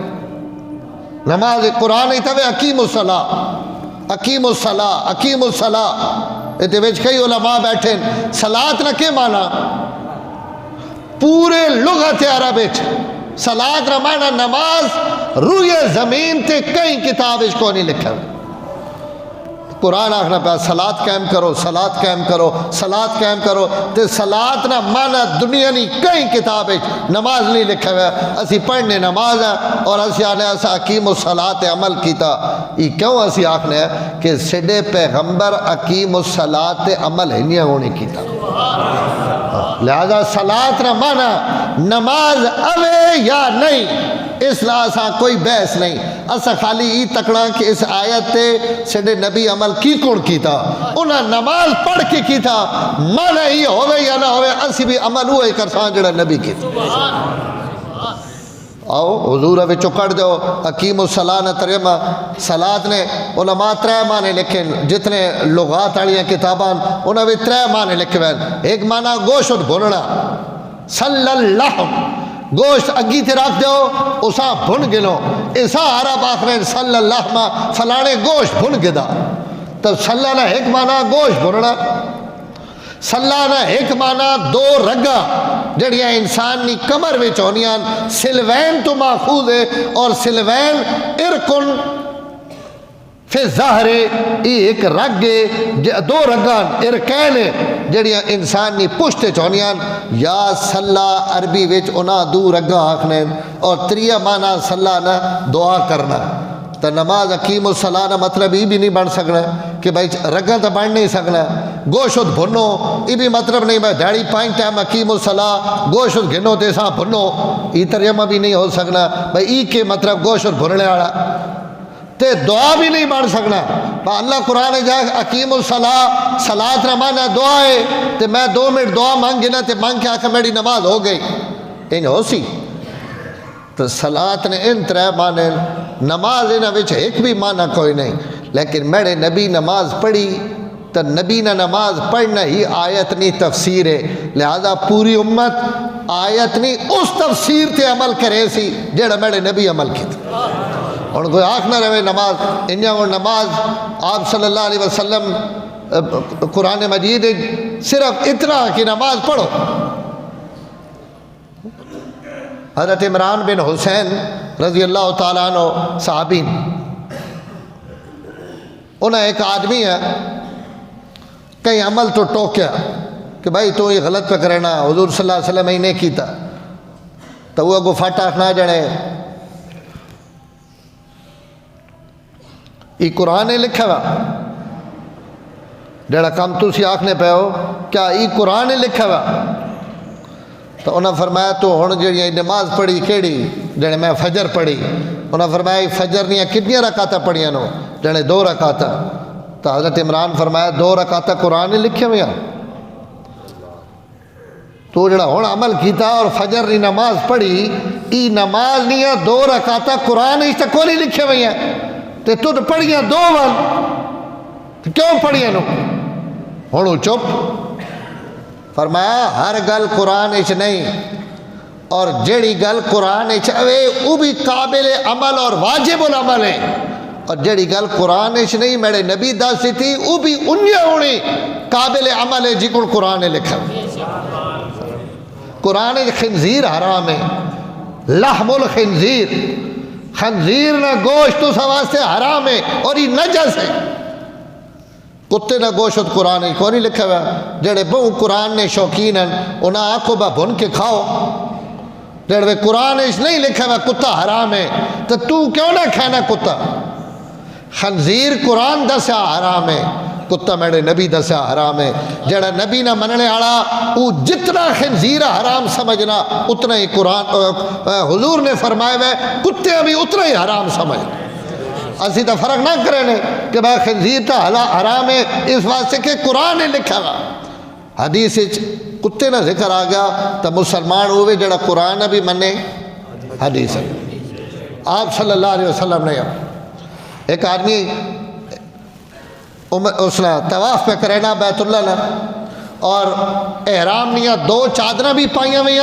نماز قرآن ہی تھے اقیم الصلاۃ، اقیم الصلاۃ، اقیم الصلاۃ، اتنے وچ کئی علماء بیٹھے صلاۃ نہ کے مانا پورے لغت عرب وچ صلاۃ نہ مانا نماز روئے زمین تے کئی کتاب اس کو نہیں لکھا، قرآن آخنا پہ صلاۃ قائم کرو، صلاۃ قائم کرو، صلاۃ قائم کرو، تے صلاۃ نہ مانا دنیا نہیں کئی کتاب نماز نہیں لکھا ہوا، اسی پڑھنے نماز ہے اور اسی آنے ایسا اقیم الصلاۃ عمل کیتا، یہ کیوں اسی آخنے ہیں کہ سڈے پیغمبر اقیم الصلاۃ عمل ہی نہیں ہونے کیتا، لہذا صلاۃ نہ مانا نماز اوے یا نہیں، اس لاسا کوئی بحث نہیں، اسا خالی ای تکڑا کہ اس آیت تے سڈے نبی عمل کی کون کیتا، انہاں نماز پڑھ کے کیتا، مانا ہی ہوئے یا نہ ہوئے اسی بھی عمل ہوئے کرساں جڑا نبی کیتا۔ آؤ حضور ابھی چکڑ جو حکیم الصلاح نے ترجمہ صلاة نے علماء 3 معنی لکھیں، جتنے لغات والی کتابان انہوں نے 3 معنی لکھے ہوئے۔ ایک معنی گوشت بھننا، صلی اللہ گوشت اگی تے رکھ دو اسا بھن گلو، ایسا عرب آخرین صلی اللہ ما فلانے گوشت بھن گدا، تو صلی اللہ ایک معنی گوشت بھننا، سلانہ ایک معنی 2 رگا جڑیاں انسان نی کمر وچ ہونیاں، سلوین تو ماخوذ ہے، اور سلوین ارکن فی ظاہر ایک رگ ہے، 2 رگان ارکین جڑیاں انسان نی پشت چونیاں، یا صلی عربی وچ انہاں 2 رگا آکھنے، اور 3 معنی صلی نہ دعا کرنا۔ تو نماز حکیم الصلاح نہ مطلب یہ بھی نہیں بن سکنا کہ بھائی رگاں تو بن نہیں سکنا، گوشت بھنو یہ بھی مطلب نہیں بھائی دھاڑی 5 ٹائم حکیم الصلاح گوشت گھنو تے سا بھنو، یہ ترجمہ بھی نہیں ہو سکنا بھائی ای کے مطلب گوشت بھننے والا، تے دعا بھی نہیں بن سکنا۔ اللہ قرآن جا حکیم الصلاح صلاۃ رمانہ دعا ہے، تے میں 2 منٹ دعا مانگ گنا تے مانگ کے آکھا میری نماز ہو گئی، انہیں ہو سی۔ تو صلاۃ نے ان 3 معنی، نماز انہاں وچ ایک بھی معنی کوئی نہیں، لیکن میرے نبی نماز پڑھی تو نبی نے نماز پڑھنا ہی آیت نہیں تفسیر ہے، لہذا پوری امت آیت نہیں اس تفسیر تے عمل کرے سی جڑا میرے نبی عمل کی تھا۔ اور کوئی آنکھ نہ رہے نماز انجا اور نماز آپ صلی اللہ علیہ وسلم قرآن مجید صرف اتنا کہ نماز پڑھو۔ حضرت عمران بن حسین رضی اللہ تعالیٰ عنہ صحابین، انہیں ایک آدمی ہے کئی عمل تو ٹوکیا کہ بھائی تو یہ غلط پہ کرنا، حضور صلی اللہ علیہ وسلم ہی نہیں کیتا، تو وہ اگو فاٹا نہ جڑے یہ قرآن نے لکھا ہوا جڑا کام تسی آکھنے پہ ہو کیا یہ قرآن نے لکھا ہوا؟ تو انہوں نے فرمایا تو ہن جڑی نماز پڑھی کیڑی جڑے میں فجر پڑھی، انہوں نے فرمایا فجر نہیں کتنی رکعتاں پڑھیاں نو؟ جڑے 2 رکعتاں۔ تو حضرت عمران فرمایا 2 رکعتاں قرآن نے لکھے ہوئے ہیں، تو جڑا ہن عمل کیتا اور فجر کی نماز پڑھی، ای نماز نہیں 2 رکعتاں قرآن اس تک کوئی لکھے ہوئے ہیں، تے تو پڑھیاں 2 ول کیوں پڑھیاں نو؟ ہن چپ۔ فرمایا ہر گل قرآن اچ نہیں، اور جیڑی گل قرآن اچ اوے وہ بھی قابل عمل اور واجب العمل ہے، اور جیڑی گل قرآن اچ نہیں میرے نبی دس تھی وہ بھی انیا ہونی قابل عمل ہے جی کو قرآن نے لکھا۔ قرآن خنزیر حرام ہے، لحم الخنزیر، خنزیر نہ گوشت تو واسطے حرام ہے اور یہ نجس ہے۔ کتے نہ گوشت قرآن کو نہیں لکھا ہوا، جڑے بہو قرآن نے شوقین ہیں انہاں آنکھوں با بھن کے کھاؤ، جڑے قرآن اس نہیں لکھا ہوا کتا حرام ہے تو کیوں نہ کھانا کتا؟ خنزیر قرآن دسیا حرام ہے، کتا میرے نبی دسیا حرام ہے، جڑا نبی نہ مننے آڑا وہ جتنا خنزیر حرام سمجھنا اتنا ہی قرآن حضور نے فرمایا ہے کتے بھی اتنا ہی حرام سمجھ۔ اسی تو فرق نہ کریں کہ بھائی خنزیر تا حرام ہے اس واسطے کہ قرآن نے لکھا گا، حدیث کتے نہ ذکر آ گیا تو مسلمان ہوئے جڑا قرآن بھی منے حدیث ہے۔ آپ صلی اللہ علیہ وسلم نے ایک آدمی اس نے طواف پہ کرینا بیت اللہ نے، اور احرام نیا 2 چادریں بھی پائیاں ہوئی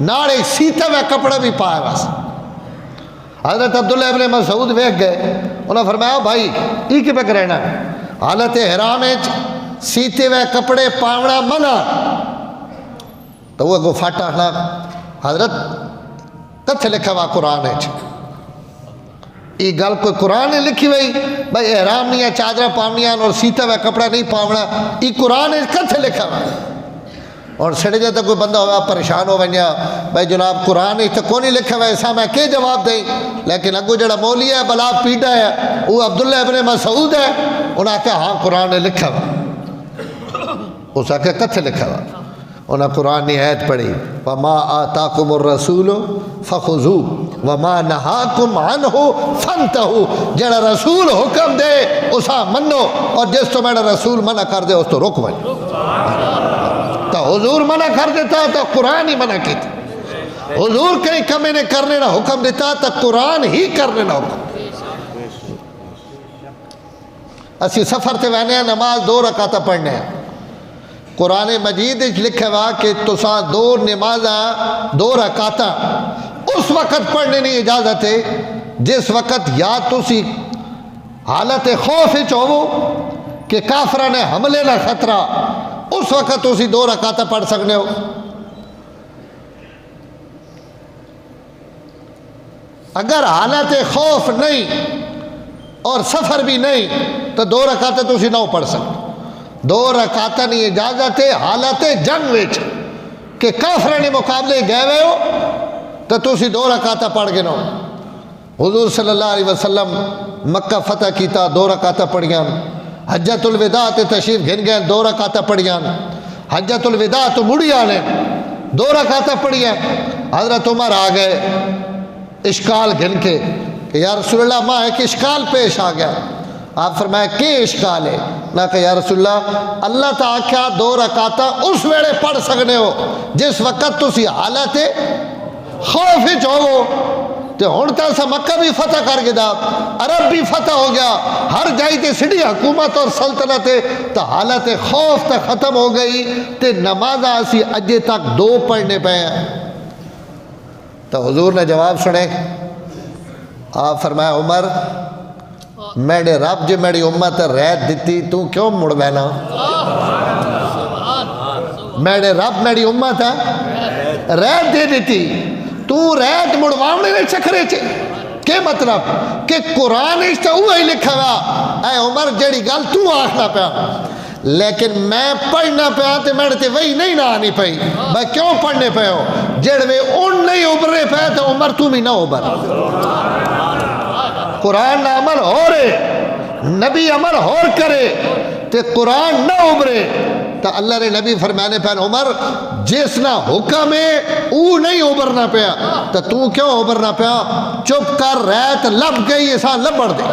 نال ایک سیتے ہوئے کپڑا بھی پایا بس۔ حضرت عبداللہ ابن مسعود ویکھ گئے، انہوں نے فرمایا بھائی یہ کی پہ کرینا؟ حالت احرام سیتے ہوئے کپڑے پاونا منع، تو وہ کو فاٹا نہ حضرت کتھے لکھا ہوا قرآن ہے؟ یہ گل کوئی قرآن نے لکھی ہوئی بھائی احرام نہیں ہے چادریں پاونیاں اور سیتا ہوا کپڑا نہیں پاونا، یہ قرآن نے کتھے لکھا ہوا؟ اور سڑے جاتا کوئی بندہ ہوا پریشان ہو بنیا بھائی جناب قرآن تو کون نہیں لکھا ہوا، ایسا میں کہ جواب دیں؟ لیکن اگو جڑا مولی ہے بلا پیٹا ہے وہ عبداللہ ابن مسعود ہے، انہوں نے کہا ہاں قرآن نے لکھا ہوا۔ اس نے کہا کتھے لکھا ہوا؟ انہوں نے قرآن نے آیت پڑھی وَمَا آتَاكُمُ الرَّسُولُ فَخُذُوهُ، وما نہاکم عنہ فانتہو، جڑا رسول حکم دے اسا منو، اور جس تو میرا رسول منع کر دے اس تو رک ونجو۔ تو حضور منع کر دیتا تو قرآن ہی منع کیتا، حضور کہیں کمی نے کرنے نہ حکم دیتا تو قرآن ہی کرنے نہ حکم۔ اسی سفر تے وینے ہیں، نماز 2 رکعتاں پڑھنے ہیں، قرآن مجید لکھے ہوا کہ تساں 2 نمازاں 2 رکعتاں اس وقت پڑھنے نہیں اجازت ہے جس وقت یا تسی حالت خوف ہوو کہ کافرہ نے حملے نہ خطرہ، اس وقت تسی 2 رکعتاں پڑھ سکنے ہو۔ اگر حالت خوف نہیں اور سفر بھی نہیں تو 2 رکعتاں تسی نہ پڑھ سکتے۔ 2 رکعتاں نہیں اجازت ہے حالت جنگ وچ کہ کافرہ نے مقابلے گئے ہوئے ہو تو تسی 2 رکعتاں پڑھ گئے نو۔ حضور صلی اللہ علیہ وسلم مکہ فتح کیتا، 2 رکعتاں پڑھیاں، حجۃ الوداع تے تشریف گھن گئے، 2 رکعتاں پڑھیاں، حجۃ الوداع تو مڑی آنے 2 رکعتاں پڑھیاں۔ حضرت عمر آ گئے اشکال گھن کے کہ یا رسول اللہ ماں ایک اشکال پیش آ گیا۔ آپ فرمایا کہ اشکال ہے؟ نہ کہ یا رسول اللہ اللہ تعالیٰ کیا 2 رکعتاں اس ویلے پڑھ سکنے ہو جس وقت تسی حالت خوف ہوو، تو ہن تا سا مکہ بھی فتح کر کے دا، عرب بھی فتح ہو گیا، ہر جائی تے سڑی حکومت اور سلطنت تو حالت خوف تا ختم ہو گئی، تے نمازاں اسی اجے تک 2 پڑھنے پے ہیں۔ تو حضور نے جواب سنے، آپ فرمایا عمر میرے رب جی میری امت ریت دیتی تو کیوں مڑ بینا؟ میرے رب میری امت ریت دے دیتی تو ریت مڑوانے نے چکرے چھے، کہ مطلب کہ قرآن اس تا وہی لکھا ہوا اے عمر جڑی گل تو آخنا پیا، لیکن میں پڑھنا پیا تے میرے تے وہی نہیں نہ آنی پئی، میں کیوں پڑھنے پہ ہو جڑوے ان نہیں ابھرے پہ تو عمر تو بھی نہ ابھر۔ قرآن نہ عمل ہو رہے، نبی عمل ہور کرے تے قرآن نہ ابھرے تو اللہ نے نبی فرمانے پہ عمر جس نہ حکم ہے او نہیں ابھرنا پیا تو کیوں ابھرنا پیا؟ چپ کر ریت لب گئی ایسا لبڑ دے۔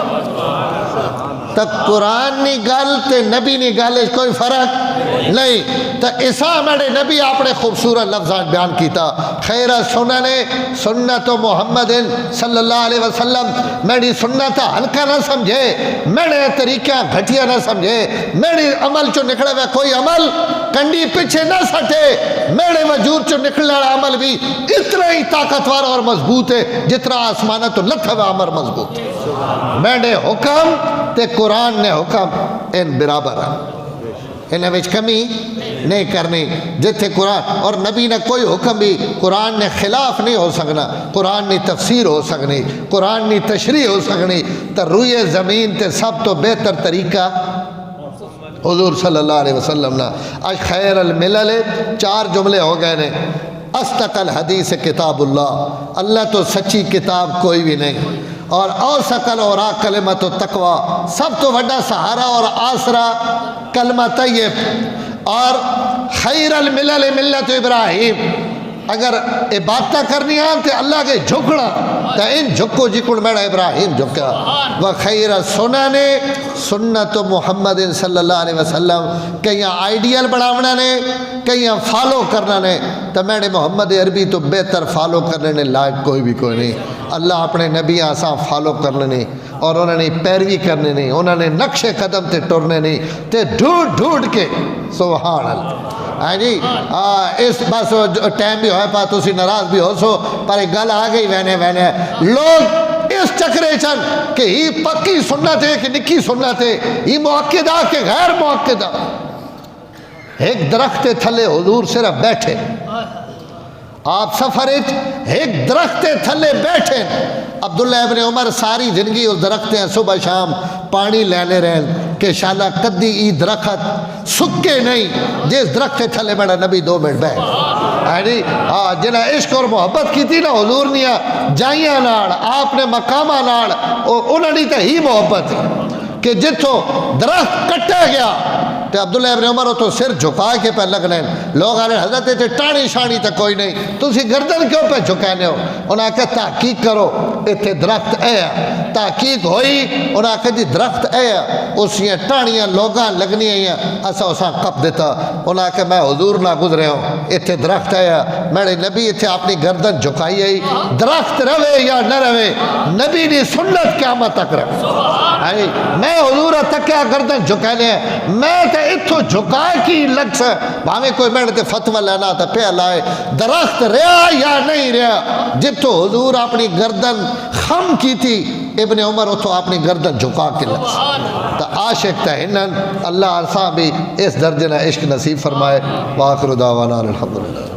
تو قرآن نی گل تے نبی نی گل کوئی فرق نہیں۔ تو ایسا میرے نبی اپنے خوبصورت لفظان بیان کیتا، خیر سنن سنت محمد صلی اللہ علیہ وسلم، میری سنت ہلکا نہ سمجھے، میرے طریقہ گھٹیا نہ سمجھے، میرے عمل چو نکڑے ہوئے کوئی عمل کنڈی پیچھے نہ سٹے، میرے وجود چو نکلنے والا عمل بھی اتنا ہی طاقتور اور مضبوط ہے جتنا آسمانہ تو لتھا ہوا عمر مضبوط ہے۔ میرے حکم تے قرآن نے حکم ان برابر ہے، انہیں وچ کمی نہیں کرنی، جتھے قرآن اور نبی نے کوئی حکم بھی قرآن نے خلاف نہیں ہو سکنا، قرآن نے تفسیر ہو سکنی، قرآن نے تشریح ہو سکنی۔ تو روئے زمین تے سب تو بہتر طریقہ حضور صلی اللہ علیہ وسلم نے آج خیر الملل 4 جملے ہو گئے نے۔ اصدق الحدیث کتاب اللہ، اللہ تو سچی کتاب کوئی بھی نہیں، اور اوثق الاوراق کلمۃ التقوی، سب تو بڑا سہارا اور آسرا کلمہ طیب، اور خیر الملل ملت ابراہیم۔ اگر عبادتہ کرنی ہے تو اللہ کے جھکنا تو ان جھکو جکڑ میرا ابراہیم جھکا۔ وخیر سنن سنت محمد صلی اللہ علیہ وسلم، کہیں آئیڈیل بڑھاونا نے کہیں فالو کرنا نے، تو میرے محمد عربی تو بہتر فالو کرنے نے لائق کوئی بھی کوئی نہیں۔ اللہ اپنے نبی آسان فالو کرنے نہیں، اور انہوں نے پیروی کرنے نہیں، انہوں نے نقش قدم تے ٹرنے نہیں، تے ڈھونڈ ڈھونڈ کے سبحان اللہ۔ ہاں جی اس بس ٹائم بھی ہوئے پا تسی ناراض بھی ہو سو، پر ایک گل آ گئی وینے وینے لوگ اس چکرے چن کہ ہی پکی سنت ہے کہ نکی سنت ہے، ہی موقعہ کہ غیر موقعہ۔ ایک درخت تھلے حضور صرف بیٹھے، آپ سفر ایک درخت تھلے بیٹھے، عبداللہ ابن عمر ساری زندگی اس درخت ہیں صبح شام پانی لینے رہن کہ شالہ کدی ای درخت سکے نہیں، جس درخت تھلے میرا نبی 2 منٹ بیٹھ جنہ عشق اور محبت کی تھی نا حضور نیا جائیاں ناڑ آپ نے مقامہ ناڑ انہوں نے تو ہی محبت کہ جتوں درخت کٹا گیا تو عبداللہ ابن عمر تو سر جھکا کے پہ لگنے لوگ آنے حضرت تے ٹانی شانی تے کوئی نہیں تسی گردن کیوں پہ جھکانے ہو؟ انہاں کہا تحقیق کرو اتھے درخت اے ہے تحقیق ہوئی انہاں کہا جی درخت اے ہے اس یہ ٹانیاں لوگاں لگنی ہیں اسا اسا کپ دیتا انہاں کہا میں حضور نہ گزرے ہوں اتھے درخت اے ہے میرے نبی اتھے اپنی گردن جھکائی ہے درخت روے یا نہ روے نبی نے سنت قیامت تک رکھ میں حضور تک کیا گردن جھکانے ہیں میں تے اتھو جھکا کی لگ سے بھاویں کوئی میں تے فتوہ لینا تا پہ لائے درخت رہا یا نہیں رہا جتو حضور اپنی گردن خم کی تھی ابن عمر اتھو اپنی گردن جھکا کے لگ سے تا عاشق تا ہنن اللہ عرصہ بھی اس درجہ عشق نصیب فرمائے وآخر دعوانا الحمدللہ